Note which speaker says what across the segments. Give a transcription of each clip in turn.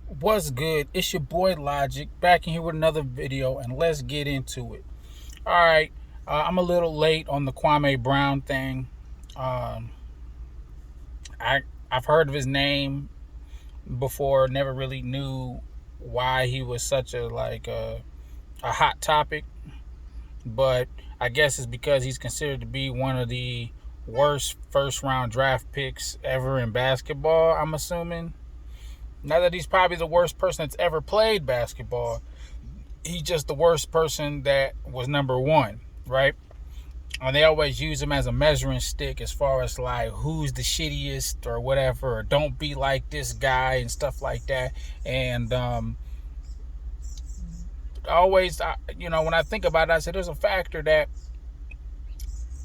Speaker 1: What's good? It's your boy Logic back in here with another video, and let's get into it. All right, I'm a little late on the Kwame Brown thing. Um, I I've heard of his name before, never really knew why he was such a hot topic, but I guess it's because he's considered to be one of the worst first round draft picks ever in basketball. I'm assuming. Now that he's probably the worst person that's ever played basketball, he's just the worst person that was number one, right? And they always use him as a measuring stick as far as like who's the shittiest or whatever, or don't be like this guy and stuff like that. And always, when I think about it, I said there's a factor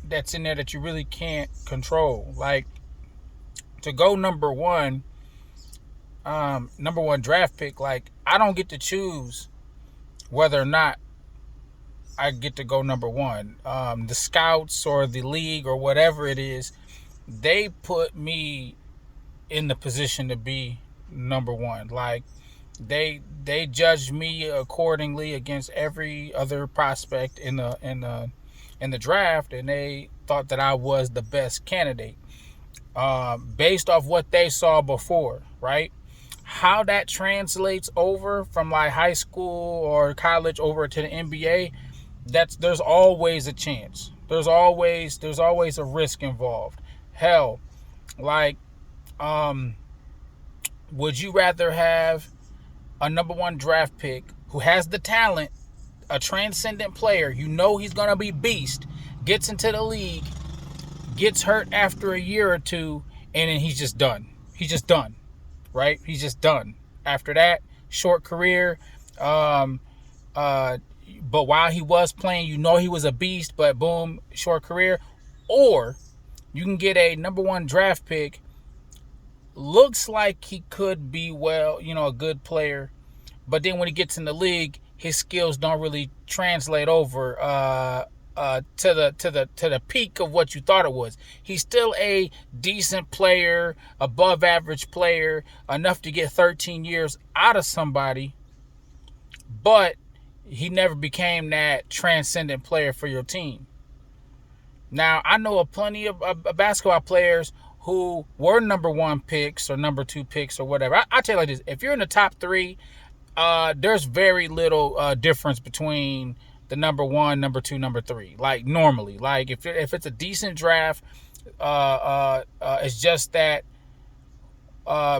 Speaker 1: that's in there that you really can't control. Like to go number one draft pick. Like I don't get to choose whether or not I get to go number one. The scouts or the league or whatever it is, they put me in the position to be number one. Like they judged me accordingly against every other prospect in the draft, and they thought that I was the best candidate based off what they saw before, right? How that translates over from like high school or college over to the NBA, there's always a chance. There's always a risk involved. Hell, like would you rather have a number one draft pick who has the talent, a transcendent player, you know he's gonna be beast, gets into the league, gets hurt after a year or two, and then he's just done. He's just done, right? He's just done. After that, short career. Um, but while he was playing, you know he was a beast, but boom, short career. Or you can get a number one draft pick, looks like he could be, well, a good player, but then when he gets in the league, his skills don't really translate over to the peak of what you thought it was. He's still a decent player, above average player, enough to get 13 years out of somebody, but he never became that transcendent player for your team. Now, I know of plenty of basketball players who were number one picks or number two picks or whatever. I tell you like this: if you're in the top three, there's very little difference between the number one, number two, number three. Like normally, like if it's a decent draft, it's just that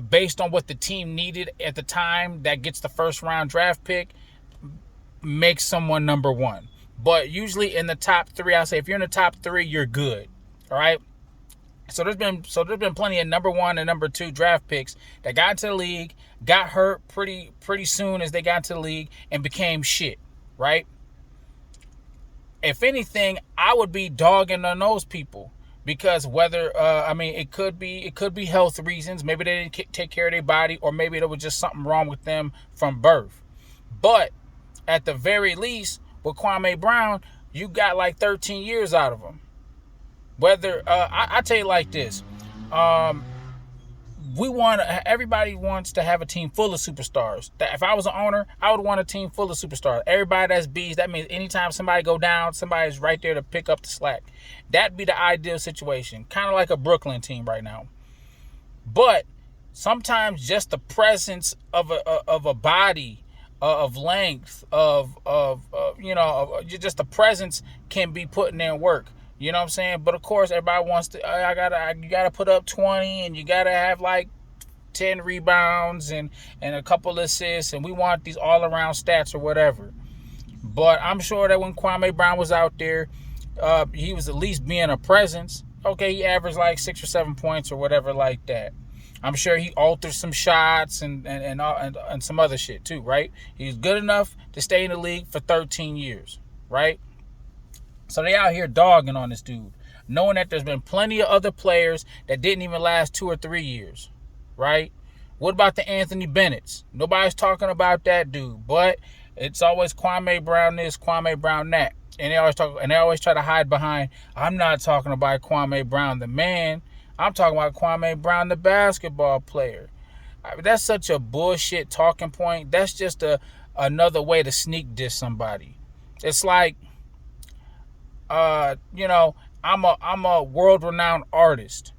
Speaker 1: based on what the team needed at the time, that gets the first round draft pick, makes someone number one. But usually in the top three, I say if you're in the top three, you're good. All right. So there's been plenty of number one and number two draft picks that got into the league, got hurt pretty soon as they got into the league, and became shit, right? If anything, I would be dogging on those people because whether it could be health reasons, maybe they didn't take care of their body, or maybe there was just something wrong with them from birth. But at the very least, with Kwame Brown, you got like 13 years out of him. Whether I tell you like this, everybody wants to have a team full of superstars. That if I was an owner, I would want a team full of superstars. Everybody that's bees. That means anytime somebody go down, somebody's right there to pick up the slack. That'd be the ideal situation, kind of like a Brooklyn team right now. But sometimes just the presence of a body, of length, just the presence can be putting in work. You know what I'm saying? But of course, everybody wants to. You gotta put up 20, and you gotta have like 10 rebounds and a couple assists, and we want these all around stats or whatever. But I'm sure that when Kwame Brown was out there, he was at least being a presence. Okay, he averaged like 6 or 7 points or whatever like that. I'm sure he altered some shots and some other shit too, right? He's good enough to stay in the league for 13 years, right? So they out here dogging on this dude, knowing that there's been plenty of other players that didn't even last 2 or 3 years, right? What about the Anthony Bennett's? Nobody's talking about that dude, but it's always Kwame Brown this, Kwame Brown that. And they always try to hide behind, I'm not talking about Kwame Brown the man. I'm talking about Kwame Brown the basketball player. That's such a bullshit talking point. That's just another way to sneak diss somebody. It's like, you know, I'm a world renowned artist.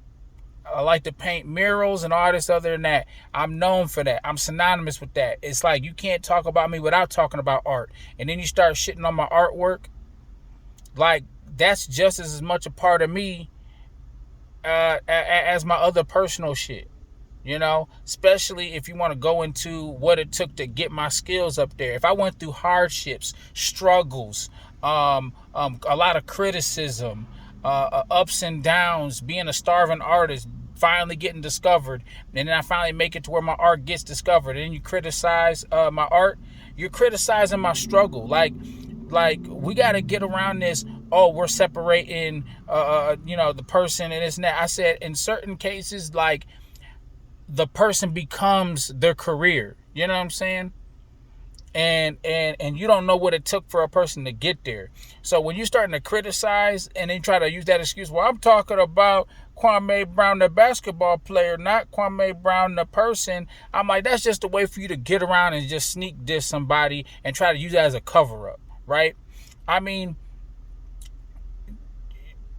Speaker 1: I like to paint murals and all this other than that. I'm known for that. I'm synonymous with that. It's like you can't talk about me without talking about art. And then you start shitting on my artwork. Like, that's just as much a part of me as my other personal shit. You know, especially if you want to go into what it took to get my skills up there. If I went through hardships, struggles, a lot of criticism, ups and downs, being a starving artist, finally getting discovered, and then I finally make it to where my art gets discovered, and then you criticize my art, you're criticizing my struggle. Like we got to get around this. Oh, we're separating, the person and this and that. I said in certain cases, like, the person becomes their career. You know what I'm saying? And you don't know what it took for a person to get there. So when you're starting to criticize and then try to use that excuse, well, I'm talking about Kwame Brown, the basketball player, not Kwame Brown, the person. I'm like, that's just a way for you to get around and just sneak diss somebody and try to use that as a cover up, right? I mean,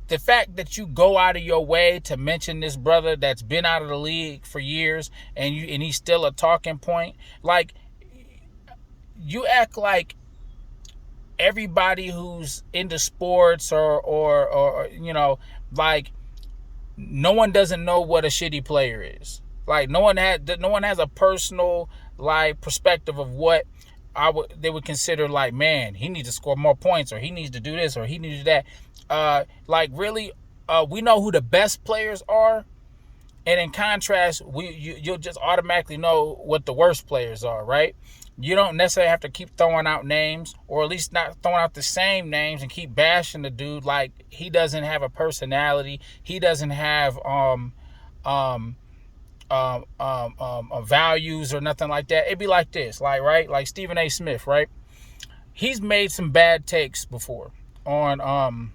Speaker 1: the fact that you go out of your way to mention this brother that's been out of the league for years and he's still a talking point, like, you act like everybody who's into sports or like, no one doesn't know what a shitty player is. Like, no one has a personal, like, perspective of what they would consider, like, man, he needs to score more points, or he needs to do this, or he needs to do that. Like, really, we know who the best players are, and in contrast, you'll just automatically know what the worst players are, right? You don't necessarily have to keep throwing out names, or at least not throwing out the same names and keep bashing the dude like he doesn't have a personality. He doesn't have values or nothing like that. It'd be like this, like, right? Like Stephen A. Smith, right? He's made some bad takes before on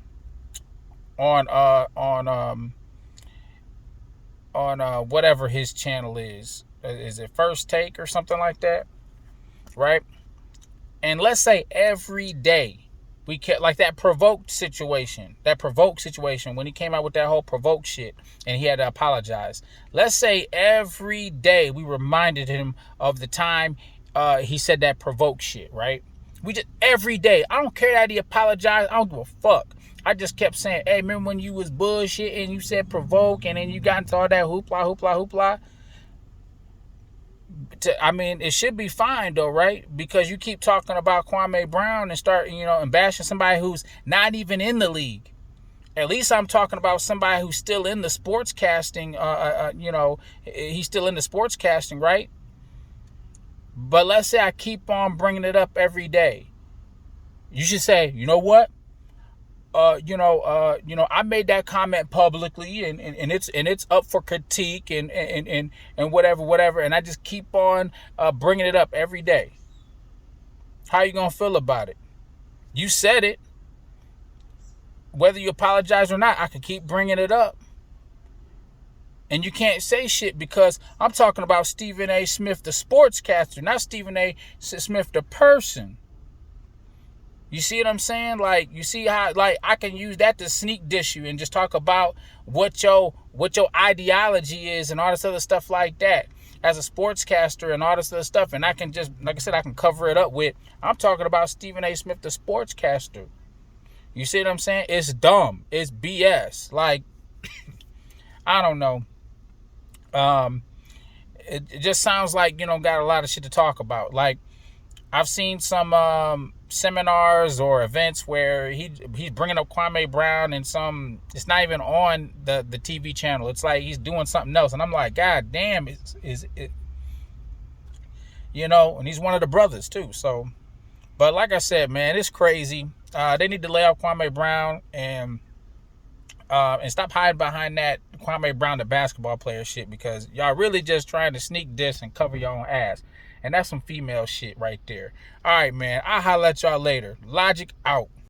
Speaker 1: whatever his channel is. Is it First Take or something like that? Right? And let's say every day we kept, like, that provoked situation when he came out with that whole provoked shit and he had to apologize. Let's say every day we reminded him of the time he said that provoked shit, right? We just, every day, I don't care that he apologized, I don't give a fuck. I just kept saying, hey, remember when you was bullshit and you said provoke and then you got into all that hoopla. I mean, it should be fine though, right? Because you keep talking about Kwame Brown and start, and bashing somebody who's not even in the league. At least I'm talking about somebody who's still in the sportscasting. He's still in the sportscasting, right? But let's say I keep on bringing it up every day. You should say, you know what? I made that comment publicly, and it's up for critique and whatever, and I just keep on bringing it up every day. How you gonna feel about it? You said it. Whether you apologize or not, I can keep bringing it up. And you can't say shit because I'm talking about Stephen A. Smith, the sportscaster, not Stephen A. Smith, the person. You see what I'm saying? Like, you see how, like, I can use that to sneak diss you and just talk about what your ideology is and all this other stuff like that as a sportscaster and all this other stuff. And I can just, like I said, I can cover it up with, I'm talking about Stephen A. Smith, the sportscaster. You see what I'm saying? It's dumb. It's BS. Like, I don't know. It just sounds like, got a lot of shit to talk about. Like, I've seen some seminars or events where he's bringing up Kwame Brown and it's not even on the TV channel. It's like he's doing something else. And I'm like, God damn, is it, and he's one of the brothers too. So, but like I said, man, it's crazy. They need to lay off Kwame Brown and stop hiding behind that Kwame Brown, the basketball player shit, because y'all really just trying to sneak diss and cover your own ass. And that's some female shit right there. All right, man. I'll holler at y'all later. Logic out.